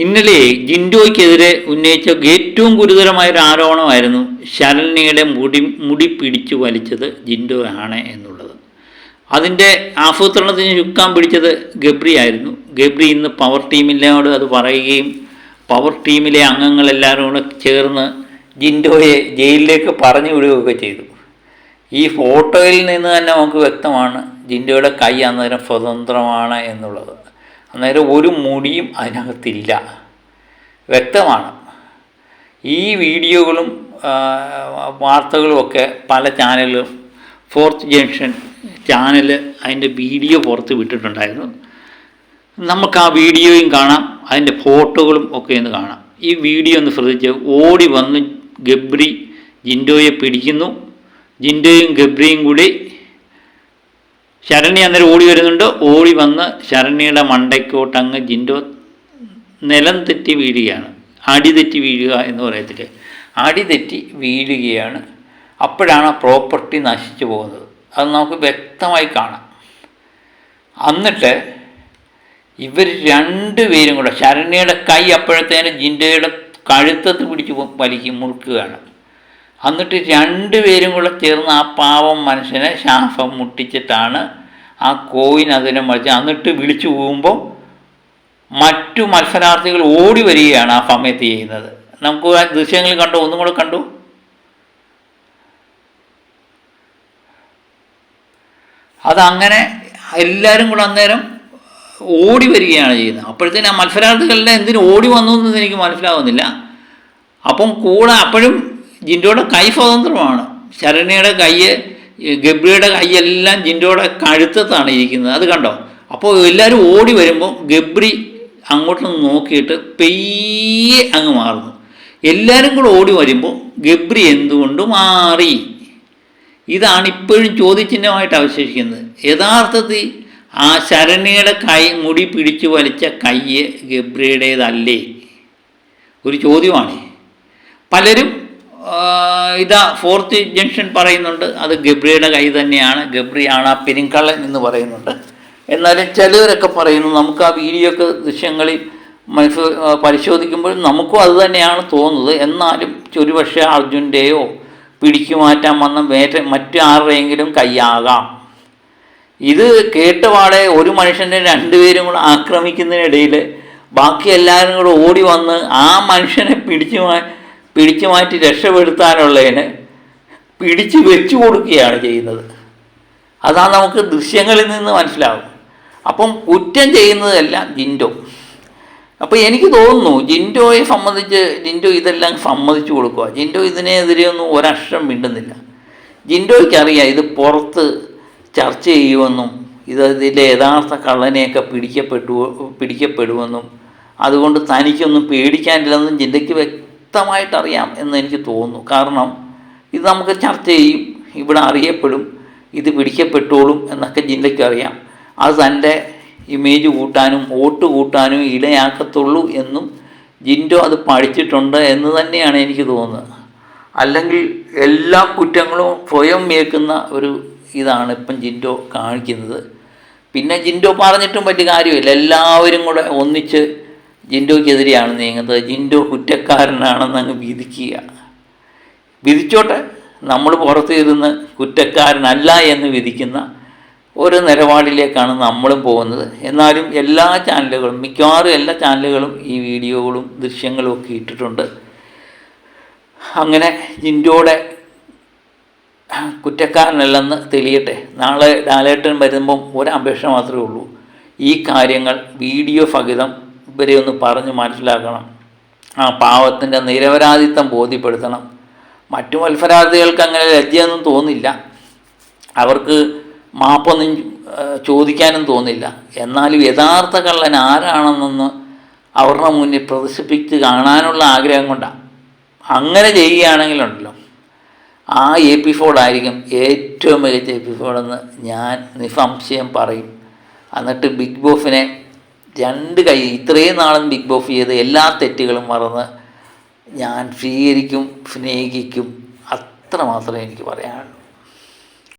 ഇന്നലെ ജിൻഡോയ്ക്കെതിരെ ഉന്നയിച്ച ഏറ്റവും ഗുരുതരമായൊരു ആരോപണമായിരുന്നു ശരണ്യയുടെ മുടി പിടിച്ചു വലിച്ചത് ജിൻഡോ ആണ് എന്നുള്ളത്. അതിൻ്റെ ആസൂത്രണത്തിന് ചുക്കാൻ പിടിച്ചത് ഗബ്രി ആയിരുന്നു. ഗബ്രി ഇന്ന് പവർ ടീമിനോട് അത് പറയുകയും പവർ ടീമിലെ അംഗങ്ങളെല്ലാവരും കൂടെ ചേർന്ന് ജിൻഡോയെ ജയിലിലേക്ക് പറഞ്ഞു വിടുകയൊക്കെ ചെയ്തു. ഈ ഫോട്ടോയിൽ നിന്ന് തന്നെ നമുക്ക് വ്യക്തമാണ് ജിൻഡോയുടെ കൈ അന്നേരം സ്വതന്ത്രമാണ് എന്നുള്ളത്. അന്നേരം ഒരു മുടിയും അതിനകത്തില്ല, വ്യക്തമാണ്. ഈ വീഡിയോകളും വാർത്തകളുമൊക്കെ പല ചാനലും ഫോർത്ത് ജംഗ്ഷൻ ചാനൽ അതിൻ്റെ വീഡിയോ പുറത്ത് വിട്ടിട്ടുണ്ടായിരുന്നു. നമുക്ക് ആ വീഡിയോയും കാണാം, അതിൻ്റെ ഫോട്ടോകളും ഒക്കെ ഒന്ന് കാണാം. ഈ വീഡിയോ ഒന്ന് ശ്രദ്ധിച്ച് ഓടി വന്ന് ഗബ്രി ജിൻഡോയെ പിടിക്കുന്നു. ജിൻഡോയും ഗബ്രിയും കൂടി ശരണ്യ അന്നേരം ഓടി വരുന്നുണ്ട്. ഓടി വന്ന് ശരണ്യയുടെ മണ്ടയ്ക്കോട്ട് അങ്ങ് ജിൻഡോ നിലം തെറ്റി വീഴുകയാണ്. അടി തെറ്റി വീഴുക എന്ന് പറയത്തില്ലേ, അടി തെറ്റി വീഴുകയാണ്. അപ്പോഴാണ് പ്രോപ്പർട്ടി നശിച്ചു പോകുന്നത്. അത് നമുക്ക് വ്യക്തമായി കാണാം. എന്നിട്ട് ഇവർ രണ്ടുപേരും കൂടെ ശരണ്യയുടെ കൈ അപ്പോഴത്തേനും ജിൻഡോയുടെ കഴുത്തത്ത് പിടിച്ച് മുറുക്കുകയാണ്. എന്നിട്ട് രണ്ടുപേരും കൂടെ ചേർന്ന് ആ പാവം മനുഷ്യനെ ശ്വാസം മുട്ടിച്ചിട്ടാണ് ആ കോയിൻ അതിനെ മറിച്ച് എന്നിട്ട് വിളിച്ചു പോകുമ്പോൾ മറ്റു മത്സരാർത്ഥികൾ ഓടി വരികയാണ് ആ സമയത്ത് ചെയ്യുന്നത്. നമുക്ക് ആ ദൃശ്യങ്ങൾ കണ്ടു, ഒന്നും കൂടെ കണ്ടു. അതങ്ങനെ എല്ലാവരും കൂടെ അന്നേരം ഓടി വരികയാണ് ചെയ്യുന്നത്. അപ്പോഴത്തേനും ആ മത്സരാർത്ഥികളുടെ എന്തിനു ഓടി വന്നു എന്ന് എനിക്ക് മനസ്സിലാവുന്നില്ല. അപ്പം കൂടെ അപ്പോഴും ജിൻഡോയുടെ കൈ സ്വതന്ത്രമാണ്. ശരണ്യയുടെ കൈ, ഗബ്രിയുടെ കൈയെല്ലാം ജിൻഡോയുടെ കഴുത്തത്താണ് ഇരിക്കുന്നത്. അത് കണ്ടോ? അപ്പോൾ എല്ലാവരും ഓടി വരുമ്പോൾ ഗബ്രി അങ്ങോട്ടൊന്ന് നോക്കിയിട്ട് പെയ്യെ അങ്ങ് മാറുന്നു. എല്ലാവരും കൂടെ ഓടി വരുമ്പോൾ ഗബ്രി എന്തുകൊണ്ട് മാറി? ഇതാണ് ഇപ്പോഴും ചോദ്യചിഹ്നമായിട്ട് അവശേഷിക്കുന്നത്. യഥാർത്ഥത്തിൽ ആ ശരണ്യയുടെ മുടി പിടിച്ചു വലിച്ച കൈ ഗബ്രിയുടേതല്ലേ? ഒരു ചോദ്യമാണ്. പലരും ഫോർത്ത് ജംഗ്ഷൻ പറയുന്നുണ്ട് അത് ഗബ്രിയുടെ കൈ തന്നെയാണ്, ഗബ്രിയാണ് ആ പെരിങ്കള്ളൻ എന്ന് പറയുന്നുണ്ട്. എന്നാലും ചിലവരൊക്കെ പറയുന്നു, നമുക്ക് ആ വീഡിയോ ഒക്കെ ദൃശ്യങ്ങളിൽ പരിശോധിക്കുമ്പോൾ നമുക്കും അത് തന്നെയാണ് തോന്നുന്നത്. എന്നാലും ഒരുപക്ഷെ അർജുൻ്റെയോ പിടിച്ചു മാറ്റാൻ വന്ന മറ്റു ആരുടെയെങ്കിലും കൈയാകാം. ഇത് കേട്ടപാടെ ഒരു മനുഷ്യൻ്റെ രണ്ടുപേരും കൂടെ ആക്രമിക്കുന്നതിനിടയിൽ ബാക്കി എല്ലാവരും കൂടെ ഓടി വന്ന് ആ മനുഷ്യനെ പിടിച്ചു മാറ്റി രക്ഷപ്പെടുത്താനുള്ളതിന് പിടിച്ച് വെച്ചു കൊടുക്കുകയാണ് ചെയ്യുന്നത്. അതാണ് നമുക്ക് ദൃശ്യങ്ങളിൽ നിന്ന് മനസ്സിലാവും. അപ്പം കുറ്റം ചെയ്യുന്നതെല്ലാം ജിൻഡോ. അപ്പോൾ എനിക്ക് തോന്നുന്നു ജിൻഡോയെ സംബന്ധിച്ച് ജിൻഡോ ഇതെല്ലാം സമ്മതിച്ചു കൊടുക്കുക. ജിൻഡോ ഇതിനെതിരെയൊന്നും ഒരക്ഷരം മിണ്ടുന്നില്ല. ജിൻഡോയ്ക്കറിയാം ഇത് പുറത്ത് ചർച്ച ചെയ്യുമെന്നും ഇതിലെ യഥാർത്ഥ കള്ളനെയൊക്കെ പിടിക്കപ്പെടുമെന്നും അതുകൊണ്ട് തനിക്കൊന്നും പേടിക്കാനില്ലെന്നും ജിൻഡോയ്ക്ക് വ്യക്തമായിട്ടറിയാം എന്ന് എനിക്ക് തോന്നുന്നു. കാരണം ഇത് നമുക്ക് ചർച്ച ചെയ്യും, ഇവിടെ അറിയപ്പെടും, ഇത് പിടിക്കപ്പെട്ടോളും എന്നൊക്കെ ജിൻഡോയ്ക്ക് അറിയാം. അത് തൻ്റെ ഇമേജ് കൂട്ടാനും വോട്ട് കൂട്ടാനും ഇടയാക്കത്തുള്ളൂ എന്നും ജിൻഡോ അത് പഠിച്ചിട്ടുണ്ട് എന്ന് തന്നെയാണ് എനിക്ക് തോന്നുന്നത്. അല്ലെങ്കിൽ എല്ലാ കുറ്റങ്ങളും സ്വയം ഏൽക്കുന്ന ഒരു ഇതാണ് ഇപ്പം ജിൻഡോ കാണിക്കുന്നത്. പിന്നെ ജിൻഡോ പറഞ്ഞിട്ടും പറ്റിയ കാര്യമില്ല. എല്ലാവരും കൂടെ ഒന്നിച്ച് ജിൻഡോയ്ക്കെതിരെയാണ് നീങ്ങുന്നത്. ജിൻഡോ കുറ്റക്കാരനാണെന്ന് അങ്ങ് വിധിച്ചോട്ടെ. നമ്മൾ പുറത്ത് ഇരുന്ന് കുറ്റക്കാരനല്ല എന്ന് വിധിക്കുന്ന ഒരു നിലപാടിലേക്കാണ് നമ്മളും പോകുന്നത്. എന്നാലും എല്ലാ ചാനലുകളും, മിക്കവാറും എല്ലാ ചാനലുകളും ഈ വീഡിയോകളും ദൃശ്യങ്ങളും ഒക്കെ ഇട്ടിട്ടുണ്ട്. അങ്ങനെ ജിൻഡോയുടെ കുറ്റക്കാരനല്ലെന്ന് തെളിയട്ടെ. നാളെ ലാലേട്ടൻ വരുമ്പം ഒരപേക്ഷ മാത്രമേ ഉള്ളൂ. ഈ കാര്യങ്ങൾ വീഡിയോ സഹിതം ഇവരെ ഒന്ന് പറഞ്ഞ് മനസ്സിലാക്കണം. ആ പാവത്തിൻ്റെ നിരപരാധിത്വം ബോധ്യപ്പെടുത്തണം. മറ്റു മത്സരാർത്ഥികൾക്ക് അങ്ങനെ ലജ്ജയൊന്നും തോന്നില്ല, അവർക്ക് മാപ്പൊന്നും ചോദിക്കാനും തോന്നില്ല. എന്നാലും യഥാർത്ഥ കള്ളൻ ആരാണെന്നൊന്ന് അവരുടെ മുന്നിൽ പ്രദർശിപ്പിച്ച് കാണാനുള്ള ആഗ്രഹം കൊണ്ടാണ്. അങ്ങനെ ചെയ്യുകയാണെങ്കിലുണ്ടല്ലോ ആ എപ്പിസോഡായിരിക്കും ഏറ്റവും മികച്ച എപ്പിസോഡെന്ന് ഞാൻ നിസ്സംശയം പറയും. എന്നിട്ട് ബിഗ് ബോസിനെ ഇത്രയും നാളും ബിഗ് ബോസ് ചെയ്ത് എല്ലാ തെറ്റുകളും മറന്ന് ഞാൻ സ്വീകരിക്കും, സ്നേഹിക്കും. അത്ര മാത്രമേ എനിക്ക് പറയാനുള്ളൂ.